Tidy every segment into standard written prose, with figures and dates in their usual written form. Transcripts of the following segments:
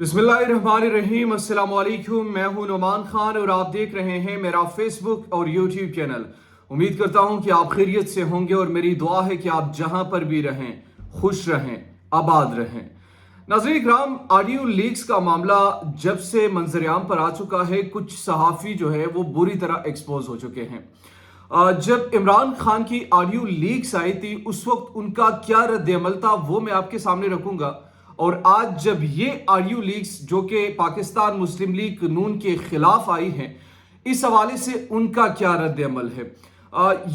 बिस्मिल्लाहिर्रहमानिर्रहीम, अस्सलाम वालेकुम। मैं हूं नुमान खान और आप देख रहे हैं मेरा फेसबुक और यूट्यूब चैनल। उम्मीद करता हूं कि आप खैरियत से होंगे और मेरी दुआ है कि आप जहां पर भी रहें खुश रहें, आबाद रहें। नाज़रीन इकराम, ऑडियो लीक्स का मामला जब से मंजर-ए-आम पर आ चुका है, कुछ सहाफ़ी जो है वो बुरी तरह एक्सपोज हो चुके हैं। जब इमरान खान की ऑडियो लीक्स आई थी उस वक्त उनका क्या रद्द-ए-अमल था वो मैं आपके सामने रखूंगा। और आज जब ये ऑडियो लीक्स जो कि पाकिस्तान मुस्लिम लीग नून के खिलाफ आई हैं, इस हवाले से उनका क्या रद्द-ए-अमल है।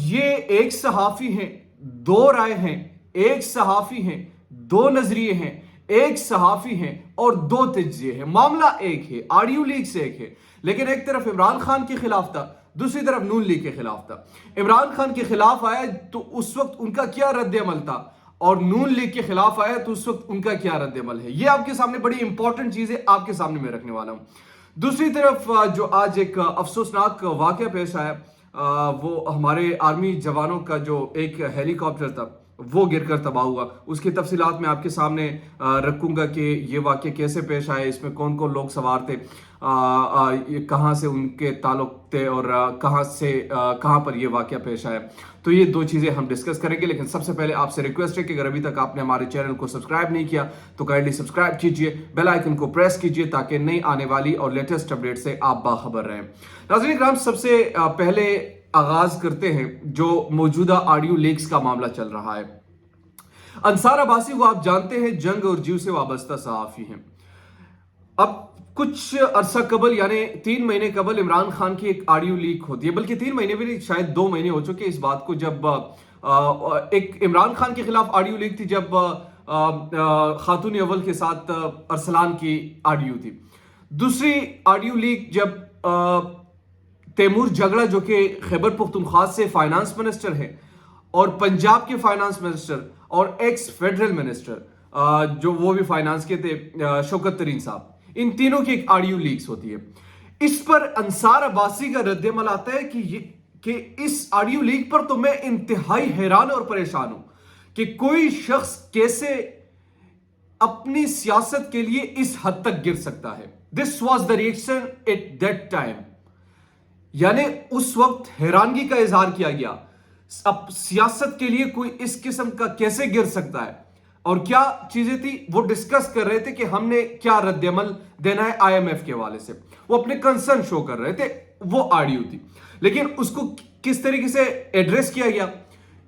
ये एक सहाफ़ी हैं, दो राय हैं, एक सहाफ़ी हैं, दो नजरिए हैं, एक सहाफ़ी हैं और दो तज्जिए हैं। मामला एक है, ऑडियो लीक्स एक है, लेकिन एक तरफ इमरान खान के खिलाफ था, दूसरी तरफ नून लीग के खिलाफ था। इमरान खान के खिलाफ आया तो उस वक्त उनका क्या रद्द-ए-अमल था और नून लीग के खिलाफ आया तो उस वक्त उनका क्या रद्द-ए-अमल है। ये आपके सामने बड़ी इंपॉर्टेंट चीज है, आपके सामने मैं रखने वाला हूं। दूसरी तरफ जो आज एक अफसोसनाक वाकया पेश आया, वो हमारे आर्मी जवानों का जो एक हेलीकॉप्टर था वो गिरकर तबाह हुआ। उसकी तफसीलात मैं आपके सामने रखूंगा कि ये वाकया कैसे पेश आए, इसमें कौन कौन लोग सवार थे, ये कहाँ से उनके ताल्लुक थे और कहाँ पर ये वाकया पेश आया। तो ये दो चीज़ें हम डिस्कस करेंगे, लेकिन सबसे पहले आपसे रिक्वेस्ट है कि अगर अभी तक आपने हमारे चैनल को सब्सक्राइब नहीं किया तो काइंडली सब्सक्राइब कीजिए, बेल आइकन को प्रेस कीजिए ताकि नई आने वाली और लेटेस्ट अपडेट से आप बाखबर रहें। नाज़रीन इकराम, सबसे पहले आगाज करते हैं जो मौजूदा ऑडियो लीक्स का मामला चल रहा है। अंसार अब्बासी को आप जानते हैं, जंग और जीव से वाबस्ता सहाफ़ी हैं। अब कुछ अरसा कबल यानी 3 महीने कबल इमरान खान की एक ऑडियो लीक होती है, बल्कि 3 महीने भी नहीं, शायद 2 महीने हो चुके इस बात को, जब एक इमरान खान के खिलाफ ऑडियो लीक थी, जब खातून अव्वल के साथ अरसलान की ऑडियो थी। दूसरी ऑडियो लीक जब तैमूर जगड़ा जो कि खैबर पख्तूनख्वा से फाइनेंस मिनिस्टर हैं और पंजाब के फाइनेंस मिनिस्टर और एक्स फेडरल मिनिस्टर जो वो भी फाइनेंस के थे, शौकत तरीन साहब, इन तीनों की एक ऑडियो लीक्स होती है। इस पर अंसार अब्बासी का रद्द-ए-अमल आता है कि इस ऑडियो लीक पर तो मैं इंतहाई हैरान और परेशान हूं कि कोई शख्स कैसे अपनी सियासत के लिए इस हद तक गिर सकता है। This was the reaction at that time, यानी उस वक्त हैरानगी का इजहार किया गया, अब सियासत के लिए कोई इस किस्म का कैसे गिर सकता है। और क्या चीजें थी वो डिस्कस कर रहे थे कि हमने क्या रद्द-ए-अमल देना है आईएमएफ के हवाले से, वो अपने कंसर्न शो कर रहे थे, वो ऑडियो थी। लेकिन उसको किस तरीके से एड्रेस किया गया,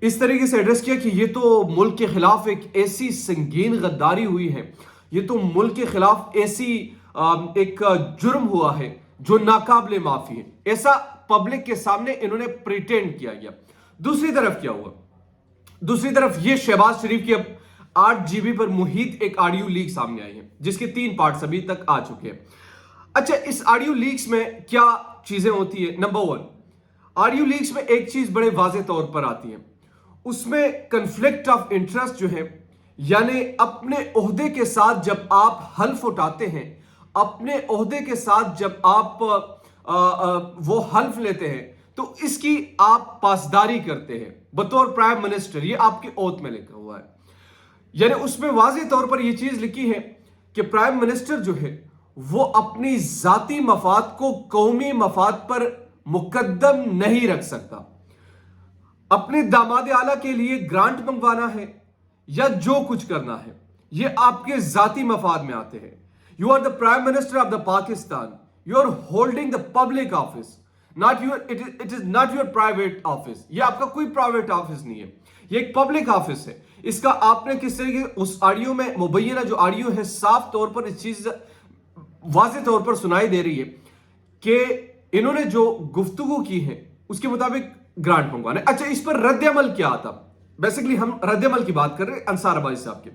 इस तरीके से एड्रेस किया कि ये तो मुल्क के खिलाफ एक ऐसी संगीन गद्दारी हुई है, ये तो मुल्क के खिलाफ ऐसी एक जुर्म हुआ है जो नाकाबिले माफी है, ऐसा पब्लिक के सामने इन्होंने प्रिटेंड किया गया। दूसरी तरफ क्या हुआ, दूसरी तरफ ये शहबाज शरीफ की अब 8 GB पर मुहित एक ऑडियो लीक सामने आई है जिसके 3 पार्ट्स अभी तक आ चुके हैं। अच्छा, इस ऑडियो लीक्स में क्या चीजें होती है। नंबर 1, ऑडियो लीक्स में एक चीज बड़े वाजे तौर पर आती है, उसमें कंफ्लिक्ट ऑफ इंटरेस्ट जो है, यानी अपने ओहदे के साथ जब आप हल्फ उठाते हैं, अपने ओहदे के साथ जब आप वो हल्फ लेते हैं तो इसकी आप पासदारी करते हैं बतौर प्राइम मिनिस्टर, ये आपके ओथ में लिखा हुआ है। यानी उसमें वाज़े तौर पर यह चीज लिखी है कि प्राइम मिनिस्टर जो है वो अपनी जाती मफाद को कौमी मफाद पर मुकद्दम नहीं रख सकता। अपने दामाद आला के लिए ग्रांट मंगवाना है या जो कुछ करना है, ये आपके जाती मफाद में आते हैं। You are the prime minister of the Pakistan, you are holding the public office, not your, it is not your private office. ये आपका कोई प्राइवेट ऑफिस नहीं है, ये एक पब्लिक ऑफिस है। इसका आपने किस तरीके उस ऑडियो में मुबैना जो ऑडियो है साफ तौर पर इस चीज वाज़े तौर पर सुनाई दे रही है कि इन्होंने जो गुफ्तगू की है उसके मुताबिक ग्रांट मंगवाना है। अच्छा, इस पर रद्द-ए-अमल क्या आता, बेसिकली हम रद्द-ए-अमल की बात कर रहे हैं अंसार अब्बासी साहब के।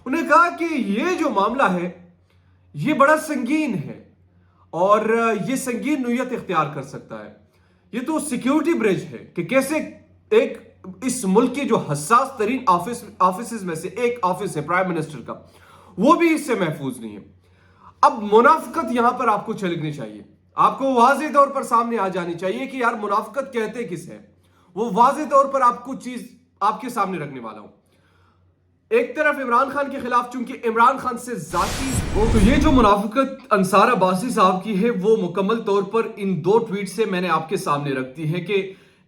उन्हें कहा कि ये जो मामला है ये बड़ा संगीन है और ये संगीन नोयत इख्तियार कर सकता है। ये तो सिक्योरिटी ब्रिज है कि कैसे एक इस मुल्क की जो हसास तरीन ऑफिस में से एक ऑफिस है प्राइम मिनिस्टर का, वो भी इससे महफूज नहीं है। अब मुनाफिकत यहां पर आपको छलकनी चाहिए, आपको वाज़े तौर पर सामने आ जानी चाहिए कि यार मुनाफिकत कहते किस है, वो वाज़े तौर पर आपको चीज आपके सामने रखने वाला हूं। ایک طرف عمران خان کے خلاف چونکہ عمران خان سے ذاتی تو یہ جو منافقت انصار عباسی صاحب کی ہے وہ مکمل طور پر ان 2 ٹویٹ سے میں نے آپ کے سامنے رکھ دی ہے کہ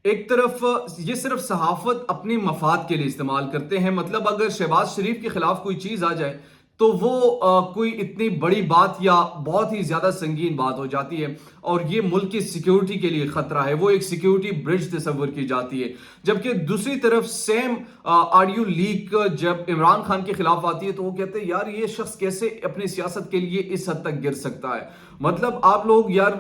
ایک طرف یہ صرف صحافت اپنی مفاد کے لیے استعمال کرتے ہیں. مطلب اگر شہباز شریف کے خلاف کوئی چیز آ جائے تو وہ کوئی اتنی بڑی بات یا بہت ہی زیادہ سنگین بات ہو جاتی ہے اور یہ ملک کی سیکیورٹی کے لیے خطرہ ہے, وہ ایک سیکیورٹی برج تصور کی جاتی ہے. جبکہ دوسری طرف سیم آڈیو لیک جب عمران خان کے خلاف آتی ہے تو وہ کہتے ہیں یار یہ شخص کیسے اپنی سیاست کے لیے اس حد تک گر سکتا ہے. مطلب آپ لوگ یار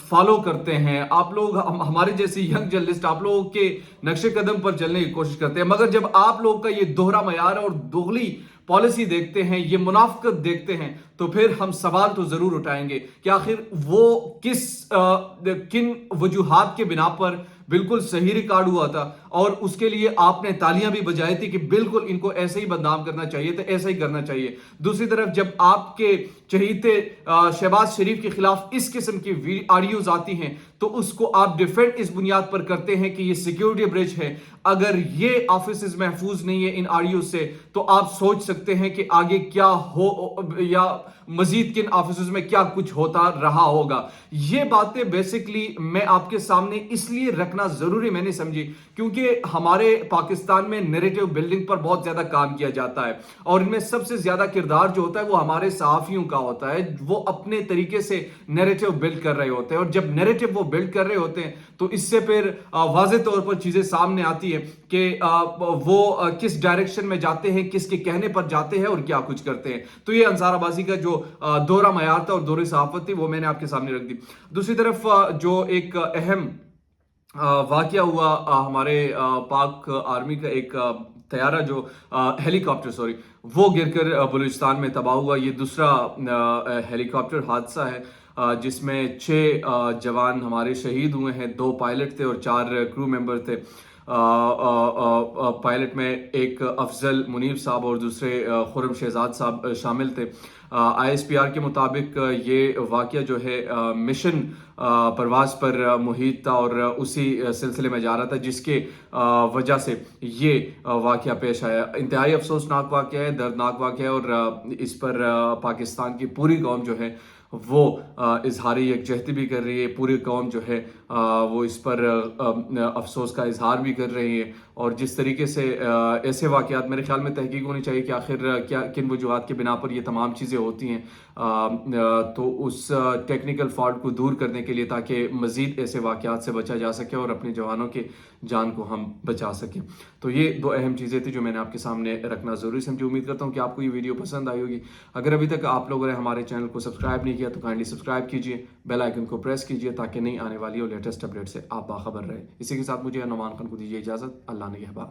فالو کرتے ہیں, آپ لوگ ہمارے جیسے ینگ جرنلسٹ آپ لوگوں کے نقش قدم پر چلنے کی کوشش کرتے ہیں, مگر جب آپ لوگ کا یہ دوہرا معیار اور دوغلی پالیسی دیکھتے ہیں, یہ منافقت دیکھتے ہیں, تو پھر ہم سوال تو ضرور اٹھائیں گے کہ آخر وہ کن وجوہات کے بنا پر بالکل صحیح ریکارڈ ہوا تھا اور اس کے لیے آپ نے تالیاں بھی بجائی تھی کہ بالکل ان کو ایسے ہی بدنام کرنا چاہیے تھا, ایسا ہی کرنا چاہیے. دوسری طرف جب آپ کے چہیتے شہباز شریف کے خلاف اس قسم کی آڈیوز آتی ہیں تو اس کو آپ ڈیفینڈ اس بنیاد پر کرتے ہیں کہ یہ سیکیورٹی برج ہے. اگر یہ آفیسز محفوظ نہیں ہے ان آڈیوز سے تو آپ سوچ سکتے ہیں کہ آگے کیا ہو یا مزید کن آفیسز میں کیا کچھ ہوتا رہا ہوگا. یہ باتیں بیسیکلی میں آپ کے سامنے اس لیے رکھنا ضروری میں نے سمجھی کیونکہ ہمارے پاکستان میں نیریٹو بلڈنگ پر بہت زیادہ کام کیا جاتا ہے اور ان میں سب سے زیادہ کردار جو ہوتا ہے وہ ہمارے صحافیوں کا ہوتا ہے. وہ اپنے طریقے سے نیریٹو بلڈ کر رہے ہوتے ہیں اور جب نیریٹو وہ بلڈ کر رہے ہوتے ہیں تو اس سے پھر واضح طور پر چیزیں سامنے آتی ہے کہ وہ کس ڈائریکشن میں جاتے ہیں, کس کے کہنے پر جاتے ہیں اور کیا کچھ کرتے ہیں. تو یہ انصار عباسی کا جو دورہ معیار تھا اور دورہ صحافت تھی وہ میں نے آپ کے سامنے رکھ دی. دوسری طرف جو ایک اہم واقعہ ہوا ہمارے پاک آرمی کا ایک طیارہ جو ہیلی کاپٹر وہ گر کر بلوچستان میں تباہ ہوا. یہ دوسرا ہیلی کاپٹر حادثہ ہے جس میں 6 جوان ہمارے شہید ہوئے ہیں, 2 پائلٹ تھے اور 4 کرو ممبر تھے. پائلٹ میں ایک افضل منیب صاحب اور دوسرے خرم شہزاد صاحب شامل تھے. آئی ایس پی آر کے مطابق یہ واقعہ جو ہے مشن پرواز پر محیط تھا اور اسی سلسلے میں جا رہا تھا جس کے وجہ سے یہ واقعہ پیش آیا. انتہائی افسوسناک واقعہ ہے, دردناک واقعہ ہے اور اس پر پاکستان کی پوری قوم جو ہے وہ اظہار یکجہتی بھی کر رہی ہے. پوری قوم جو ہے وہ اس پر افسوس کا اظہار بھی کر رہی ہے اور جس طریقے سے ایسے واقعات میرے خیال میں تحقیق ہونی چاہیے کہ آخر کن وجوہات کے بنا پر یہ تمام چیزیں ہوتی ہیں, تو اس ٹیکنیکل فالٹ کو دور کرنے کے لیے تاکہ مزید ایسے واقعات سے بچا جا سکے اور اپنے جوانوں کے جان کو ہم بچا سکیں. تو یہ 2 اہم چیزیں تھیں جو میں نے آپ کے سامنے رکھنا ضروری سمجھی. امید کرتا ہوں کہ آپ کو یہ ویڈیو پسند آئی ہوگی. اگر ابھی تک آپ لوگوں نے ہمارے چینل کو سبسکرائب نہیں کیا تو کائنڈلی سبسکرائب کیجئے, بیل آئیکن کو پریس کیجئے تاکہ نئی آنے والی اور لیٹسٹ اپڈیٹ سے آپ باخبر رہیں. اسی کے ساتھ مجھے نعمان خان کو دیجیے اجازت. اللہ نگہبان.